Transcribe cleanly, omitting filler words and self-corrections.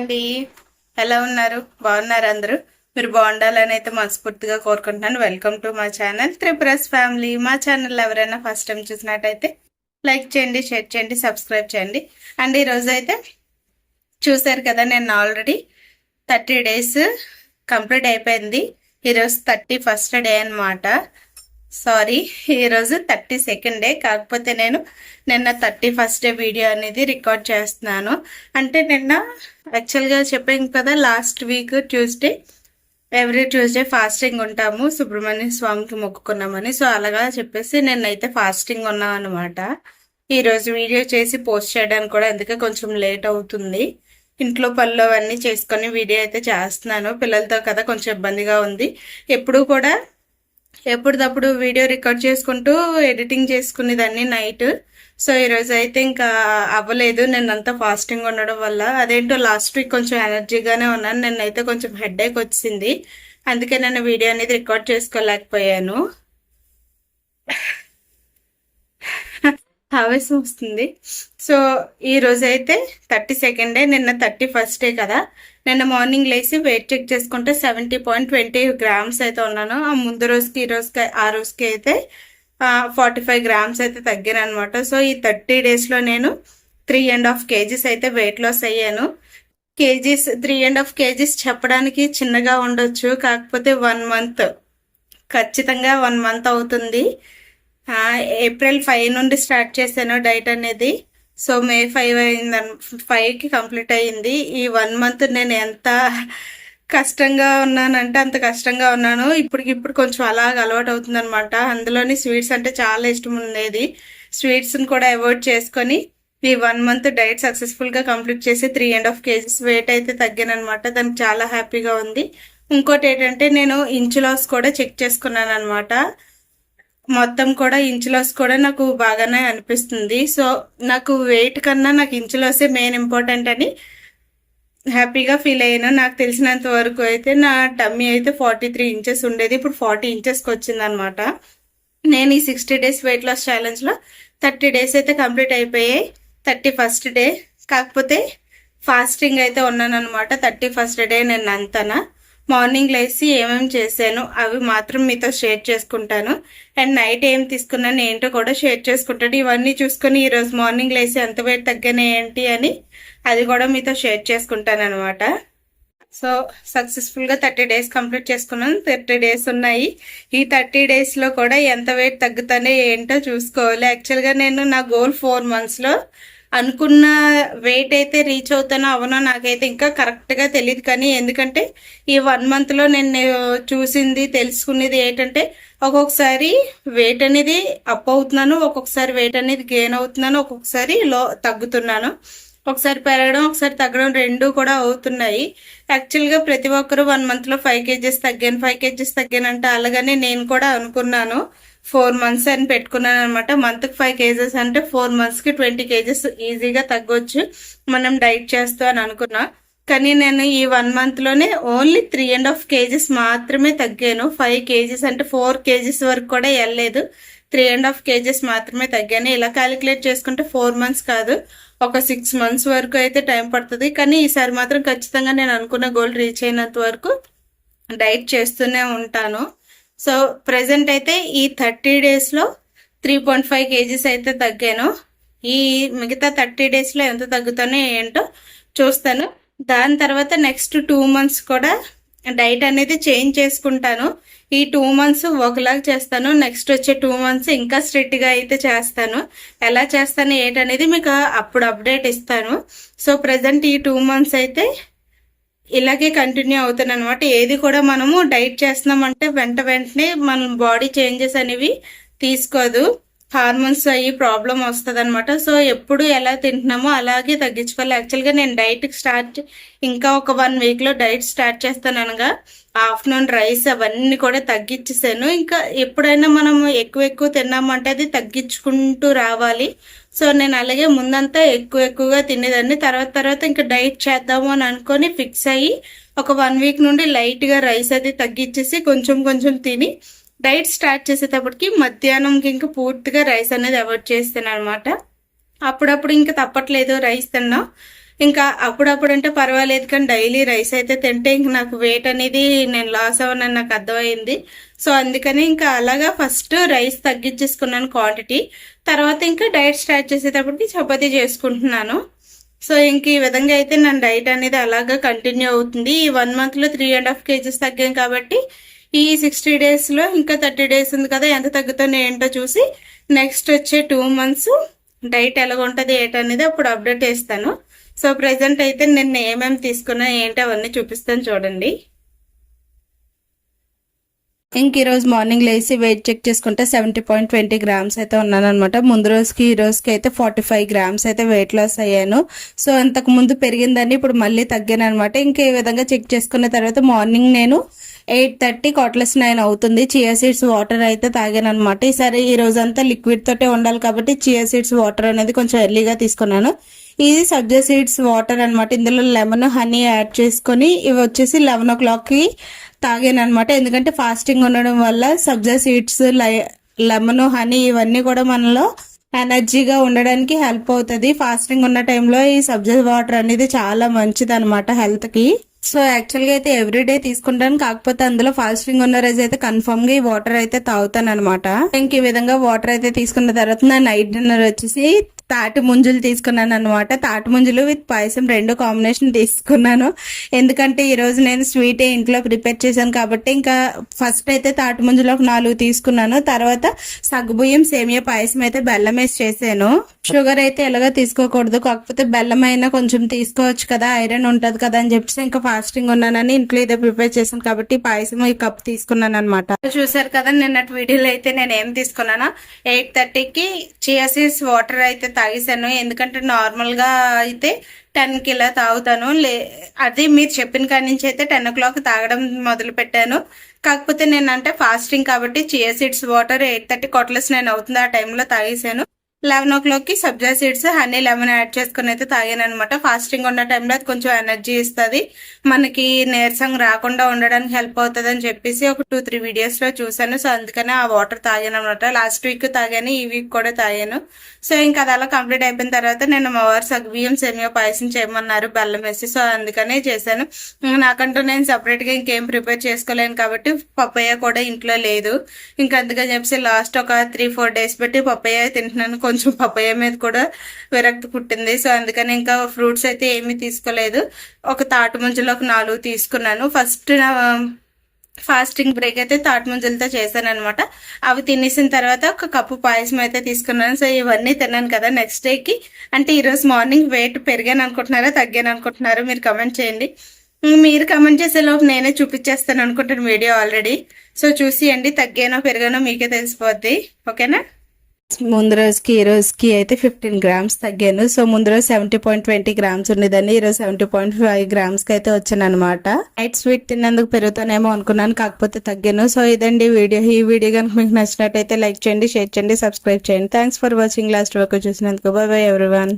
అండి. ఎలా ఉన్నారు? బాగున్నారు అందరూ? మీరు బాగుండాలని అయితే మనస్ఫూర్తిగా కోరుకుంటున్నాను. వెల్కమ్ టు మా ఛానల్ త్రిపురస్ ఫ్యామిలీ. మా ఛానల్ ఎవరైనా ఫస్ట్ టైం చూసినట్టయితే లైక్ చేయండి, షేర్ చేయండి, సబ్స్క్రైబ్ చేయండి. అండ్ ఈరోజు అయితే చూసారు కదా, నేను ఆల్రెడీ 30 days కంప్లీట్ అయిపోయింది. ఈరోజు 31st డే అనమాట. సారీ, ఈరోజు 32nd డే. కాకపోతే నేను నిన్న 31st డే వీడియో అనేది రికార్డ్ చేస్తున్నాను. అంటే నిన్న యాక్చువల్గా చెప్పాను కదా, last week Tuesday, every Tuesday fasting ఉంటాము, సుబ్రహ్మణ్య స్వామికి మొక్కుకున్నామని. సో అలాగా చెప్పేసి నిన్నైతే ఫాస్టింగ్ ఉన్నాం అనమాట. ఈరోజు వీడియో చేసి పోస్ట్ చేయడానికి కూడా అందుకే కొంచెం లేట్ అవుతుంది. ఇంట్లో పనులు అవన్నీ చేసుకొని వీడియో అయితే చేస్తున్నాను. పిల్లలతో కదా కొంచెం ఇబ్బందిగా ఉంది. ఎప్పుడు కూడా ఎప్పుడప్పుడు వీడియో రికార్డ్ చేసుకుంటూ ఎడిటింగ్ చేసుకునేదాన్ని నైట్. సో ఈరోజు అయితే ఇంకా అవ్వలేదు, నిన్నంతా ఫాస్టింగ్ ఉండడం వల్ల. అదేంటో లాస్ట్ వీక్ కొంచెం ఎనర్జీగానే ఉన్నాను, నిన్నైతే కొంచెం హెడేక్ వచ్చింది. అందుకే నేను వీడియో అనేది రికార్డ్ చేసుకోలేకపోయాను. ఆవేశం వస్తుంది. సో ఈ రోజు అయితే 32nd డే, నిన్న 31st డే కదా. నిన్న మార్నింగ్ లేచి వెయిట్ చెక్ చేసుకుంటే 70.20 grams అయితే ఉన్నాను. ఆ ముందు రోజుకి ఈ రోజుకి ఆ రోజుకి అయితే 45 grams అయితే తగ్గాను అనమాట. సో ఈ 30 daysలో నేను 3.5 kgs అయితే వెయిట్ లాస్ అయ్యాను. 3.5 kgs చెప్పడానికి చిన్నగా ఉండొచ్చు, కాకపోతే 1 month, ఖచ్చితంగా 1 month అవుతుంది. April 5 నుండి స్టార్ట్ చేశాను డైట్ అనేది. సో May 5కి కంప్లీట్ అయ్యింది. ఈ 1 month నేను ఎంత కష్టంగా ఉన్నానంటే అంత కష్టంగా ఉన్నాను. ఇప్పుడు కొంచెం అలాగ అలవాటు అవుతుంది అనమాట. అందులోని స్వీట్స్ అంటే చాలా ఇష్టం ఉండేది. స్వీట్స్ని కూడా అవాయిడ్ చేసుకొని ఈ 1 month డైట్ సక్సెస్ఫుల్గా కంప్లీట్ చేసి 3.5 kgs వెయిట్ అయితే తగ్గాను అనమాట. దానికి చాలా హ్యాపీగా ఉంది. ఇంకోటి ఏంటంటే నేను ఇంచ్ లాస్ కూడా చెక్ చేసుకున్నాను అనమాట. మొత్తం కూడా ఇంచ్ లాస్ కూడా నాకు బాగానే అనిపిస్తుంది. సో నాకు వెయిట్ కన్నా నాకు ఇంచ్ లాసే మెయిన్ ఇంపార్టెంట్ అని హ్యాపీగా ఫీల్ అయ్యాను. నాకు తెలిసినంత వరకు అయితే నా టమ్మీ అయితే 43 inches ఉండేది, ఇప్పుడు 40 inchesకి వచ్చిందనమాట. నేను ఈ 60 days వెయిట్ లాస్ ఛాలెంజ్లో 30 days అయితే కంప్లీట్ అయిపోయాయి. 31st డే కాకపోతే ఫాస్టింగ్ అయితే ఉన్నాను అనమాట. 31st డే నేను అంతనా మార్నింగ్ లేచి ఏమేమి చేశాను అవి మాత్రం మీతో షేర్ చేసుకుంటాను. అండ్ నైట్ ఏం తీసుకున్నాను ఏంటో కూడా షేర్ చేసుకుంటాను. ఇవన్నీ చూసుకొని ఈరోజు మార్నింగ్ లేచి ఎంత వెయిట్ తగ్గాను ఏంటి అని అది కూడా మీతో షేర్ చేసుకుంటాను అనమాట. సో సక్సెస్ఫుల్గా 30 days కంప్లీట్ చేసుకున్నాను. 30 days ఉన్నాయి. ఈ 30 daysలో కూడా ఎంత వెయిట్ తగ్గుతానో ఏంటో చూసుకోవాలి. యాక్చువల్గా నేను నా గోల్ 4 monthsలో అనుకున్న వెయిట్ అయితే రీచ్ అవుతానో అవనో నాకైతే ఇంకా కరెక్ట్గా తెలియదు. కానీ ఎందుకంటే ఈ 1 monthలో నేను చూసింది తెలుసుకునేది ఏంటంటే ఒక్కొక్కసారి వెయిట్ అనేది అప్ అవుతున్నాను, ఒక్కొక్కసారి వెయిట్ అనేది గెయిన్ అవుతున్నాను, ఒక్కొక్కసారి తగ్గుతున్నాను. ఒకసారి పెరగడం ఒకసారి తగ్గడం రెండు కూడా అవుతున్నాయి. యాక్చువల్గా ప్రతి ఒక్కరు 1 monthలో 5 kgs తగ్గాను, 5 kgs తగ్గాను అంటే అలాగనే నేను కూడా అనుకున్నాను. 4 months అని పెట్టుకున్నాను అనమాట. మంత్కి 5 kgs అంటే 4 monthsకి 20 kgs ఈజీగా తగ్గొచ్చు మనం డైట్ చేస్తూ అని అనుకున్నా. కానీ నేను ఈ 1 monthలోనే ఓన్లీ 3.5 kgs మాత్రమే తగ్గాను. 5 kgs అంటే 4 kgs వరకు కూడా వెళ్ళలేదు. 3.5 kgs మాత్రమే తగ్గాను. ఇలా క్యాలిక్యులేట్ చేసుకుంటే 4 months కాదు, ఒక 6 months వరకు అయితే టైం పడుతుంది. కానీ ఈసారి మాత్రం ఖచ్చితంగా నేను అనుకున్న గోల్ రీచ్ అయినంత వరకు డైట్ చేస్తూనే ఉంటాను. సో ప్రెసెంట్ అయితే ఈ 30 daysలో 3.5 kgs అయితే తగ్గాను. ఈ మిగతా 30 daysలో ఎంత తగ్గుతానో ఏంటో చూస్తాను. దాని తర్వాత నెక్స్ట్ 2 months కూడా డైట్ అనేది చేంజ్ చేసుకుంటాను. ఈ 2 months ఒకలాగా చేస్తాను, నెక్స్ట్ వచ్చే 2 months ఇంకా స్ట్రిక్ట్గా అయితే చేస్తాను. ఎలా చేస్తాను ఏంటనేది మీకు అప్పుడు అప్డేట్ ఇస్తాను. సో ప్రెసెంట్ ఈ 2 months అయితే ఇలాగే కంటిన్యూ అవుతాను అనమాట. ఏది కూడా మనము డైట్ చేస్తున్నామంటే వెంటనే మన బాడీ చేంజెస్ అనేవి తీసుకోదు, హార్మోన్స్ అయ్యి ప్రాబ్లం వస్తుంది అనమాట. సో ఎప్పుడు ఎలా తింటున్నామో అలాగే తగ్గించుకోవాలి. యాక్చువల్గా నేను డైట్ ఇంకా ఒక 1 weekలో డైట్ స్టార్ట్ చేస్తాను అనగా ఆఫ్టర్నూన్ రైస్ అవన్నీ కూడా తగ్గించేసాను. ఇంకా ఎప్పుడైనా మనం ఎక్కువ తిన్నామంటే అది తగ్గించుకుంటూ రావాలి. సో నేను అలాగే ముందంతా ఎక్కువగా తినేదాన్ని. తర్వాత ఇంకా డైట్ చేద్దాము అని అనుకొని ఫిక్స్ అయ్యి ఒక 1 week నుండి లైట్గా రైస్ అది తగ్గించేసి కొంచెం తిని డైట్ స్టార్ట్ చేసేటప్పటికి మధ్యాహ్నంకి ఇంకా పూర్తిగా రైస్ అనేది అవాయిడ్ చేస్తాను అనమాట. అప్పుడప్పుడు ఇంకా తప్పట్లేదు రైస్ తిన్నా. ఇంకా అప్పుడప్పుడు అంటే పర్వాలేదు, కానీ డైలీ రైస్ అయితే తింటే ఇంక నాకు వెయిట్ అనేది నేను లాస్ అవ్వనని నాకు అర్థమైంది. సో అందుకని ఇంకా అలాగా ఫస్ట్ రైస్ తగ్గించేసుకున్నాను క్వాంటిటీ. తర్వాత ఇంకా డైట్ స్టార్ట్ చేసేటప్పటికి చపాతీ చేసుకుంటున్నాను. సో ఇంక ఈ విధంగా అయితే నా డైట్ అనేది అలాగా కంటిన్యూ అవుతుంది. ఈ 1 monthలో 3.5 kgs తగ్గాను కాబట్టి ఈ 60 daysలో ఇంకా 30 days ఉంది కదా, ఎంత తగ్గుతానో ఏంటో చూసి నెక్స్ట్ వచ్చే 2 months డైట్ ఎలాగ ఉంటుంది ఏంటనేది అప్పుడు అప్డేట్ చేస్తాను. సో ప్రెసెంట్ అయితే నేను ఏమేమి తీసుకున్నా ఏంటి అవన్నీ చూపిస్తాను చూడండి. ఇంక ఈరోజు మార్నింగ్ లేసి వెయిట్ చెక్ చేసుకుంటే 70.20 grams అయితే ఉన్నాను అనమాట. ముందు రోజుకి ఈ రోజుకి అయితే 45 grams అయితే వెయిట్ లాస్ అయ్యాను. సో అంతకు ముందు పెరిగిందని ఇప్పుడు మళ్ళీ తగ్గాను అనమాట. ఇంక ఈ విధంగా చెక్ చేసుకున్న తర్వాత మార్నింగ్ నేను 8:30 9 అవుతుంది. చియా సీడ్స్ వాటర్ అయితే తాగాను అనమాట. ఈసారి ఈ రోజంతా లిక్విడ్ తోటే ఉండాలి కాబట్టి చియా సీడ్స్ వాటర్ అనేది కొంచెం ఎర్లీగా తీసుకున్నాను. ఇది సబ్జా సీడ్స్ వాటర్ అనమాట. ఇందులో లెమన్ హనీ యాడ్ చేసుకొని ఇవి వచ్చేసి 11 o'clockకి తాగాను అనమాట. ఎందుకంటే ఫాస్టింగ్ ఉండడం వల్ల సబ్జా సీడ్స్, లెమన్, హనీ ఇవన్నీ కూడా మనలో ఎనర్జీగా ఉండడానికి హెల్ప్ అవుతుంది. ఫాస్టింగ్ ఉన్న టైంలో ఈ సబ్జా వాటర్ అనేది చాలా మంచిది అనమాట హెల్త్ కి. సో యాక్చువల్గా అయితే ఎవ్రీడే తీసుకుంటాను, కాకపోతే అందులో ఫాస్టింగ్ ఉన్న రోజు అయితే కన్ఫర్మ్ గా ఈ వాటర్ అయితే తాగుతాను అనమాట. ఇంక ఈ విధంగా వాటర్ అయితే తీసుకున్న తర్వాత నా నైట్ డిన్నర్ వచ్చేసి తాటి ముంజులు తీసుకున్నాను అనమాట. తాటి ముంజులు విత్ పాయసం 2 కాంబినేషన్ తీసుకున్నాను. ఎందుకంటే ఈ రోజు నేను స్వీట్ ఇంట్లో ప్రిపేర్ చేశాను కాబట్టి ఇంకా ఫస్ట్ అయితే తాటి ముంజులు ఒక 4 తీసుకున్నాను. తర్వాత సగ్గుబియ్యం సేమియా పాయసం అయితే బెల్లం వేసి చేశాను. షుగర్ అయితే ఎలాగో తీసుకోకూడదు, కాకపోతే బెల్లం అయినా కొంచెం తీసుకోవచ్చు కదా, ఐరన్ ఉంటది కదా అని చెప్పేసి ఇంకా ఫాస్టింగ్ ఉన్నానని ఇంట్లో ఇదే ప్రిపేర్ చేశాను కాబట్టి పాయసం ఈ కప్ తీసుకున్నాను అనమాట. చూసారు కదా నిన్నటి వీడియోలో అయితే నేను ఏం తీసుకున్నాను. 8:30కి చియా సీడ్స్ వాటర్ అయితే తాగేసాను. ఎందుకంటే నార్మల్ గా అయితే 10కి ఇలా తాగుతాను. అది మీరు చెప్పిన కాడి నుంచి అయితే 10 o'clock తాగడం మొదలు పెట్టాను. కాకపోతే నేను అంటే ఫాస్టింగ్ కాబట్టి చియా సీడ్స్ వాటర్ 8:30 9 అవుతుంది ఆ టైంలో తాగేసాను. 11 o'clockకి సబ్జా సీడ్స్, హనీ, లెమన్ యాడ్ చేసుకుని అయితే తాగాను అనమాట. ఫాస్టింగ్ ఉన్న టైంలో అది కొంచెం ఎనర్జీ ఇస్తుంది, మనకి నీరసం రాకుండా ఉండడానికి హెల్ప్ అవుతుంది అని చెప్పేసి ఒక 2-3 వీడియోస్లో చూసాను. సో అందుకనే ఆ వాటర్ తాగాను అనమాట. లాస్ట్ వీక్ తాగాను, ఈ వీక్ కూడా తాగాను. సో ఇంకా అది అలా కంప్లీట్ అయిపోయిన తర్వాత నేను మా వారు సగ్గుబియ్యం సేమియా పాయసం చేయమన్నారు బెల్లం వేసి. సో అందుకనే చేశాను. నాకంటూ నేను సపరేట్గా ఇంకేం ప్రిపేర్ చేసుకోలేను కాబట్టి పప్పయ్య కూడా ఇంట్లో లేదు. ఇంకా అందుకని చెప్పేసి లాస్ట్ ఒక 3-4 days బట్టి పప్పయ్య తింటున్నాను. కొంచెం పప్పయ్య మీద కూడా విరక్తి పుట్టింది. సో అందుకని ఇంకా ఫ్రూట్స్ అయితే ఏమీ తీసుకోలేదు. ఒక తాటి ముంజలు ఒక 4 తీసుకున్నాను. ఫస్ట్ ఫాస్టింగ్ బ్రేక్ అయితే తాటి ముంజలతో చేశాను అనమాట. అవి తినేసిన తర్వాత ఒక కప్పు పాయసం అయితే తీసుకున్నాను. సో ఇవన్నీ తిన్నాను కదా, నెక్స్ట్ డేకి అంటే ఈరోజు మార్నింగ్ వెయిట్ పెరిగాను అనుకుంటున్నారా తగ్గాను అనుకుంటున్నారా మీరు కమెంట్ చేయండి. మీరు కమెంట్ చేసేలోపు నేనే చూపించేస్తాను అనుకుంటాను వీడియో ఆల్రెడీ. సో చూసియండి, తగ్గానో పెరిగానో మీకే తెలిసిపోద్ది. ఓకేనా. ముందు రోజుకి ఈ రోజుకి అయితే 15 grams తగ్గాను. సో ముందు రోజు 70.20 grams ఉండేదాన్ని, ఈరోజు 70.5 grams కి అయితే వచ్చాను అనమాట. నైట్ స్వీట్ తిన్నందుకు పెరుగుతానేమో అనుకున్నాను, కాకపోతే తగ్గాను. సో ఇదండి వీడియో. ఈ వీడియో కనుక మీకు నచ్చినట్టయితే లైక్ చేయండి, షేర్ చేయండి, సబ్స్క్రైబ్ చేయండి. Thanks for watching. లాస్ట్ వరకు చూసినందుకు. By by everyone.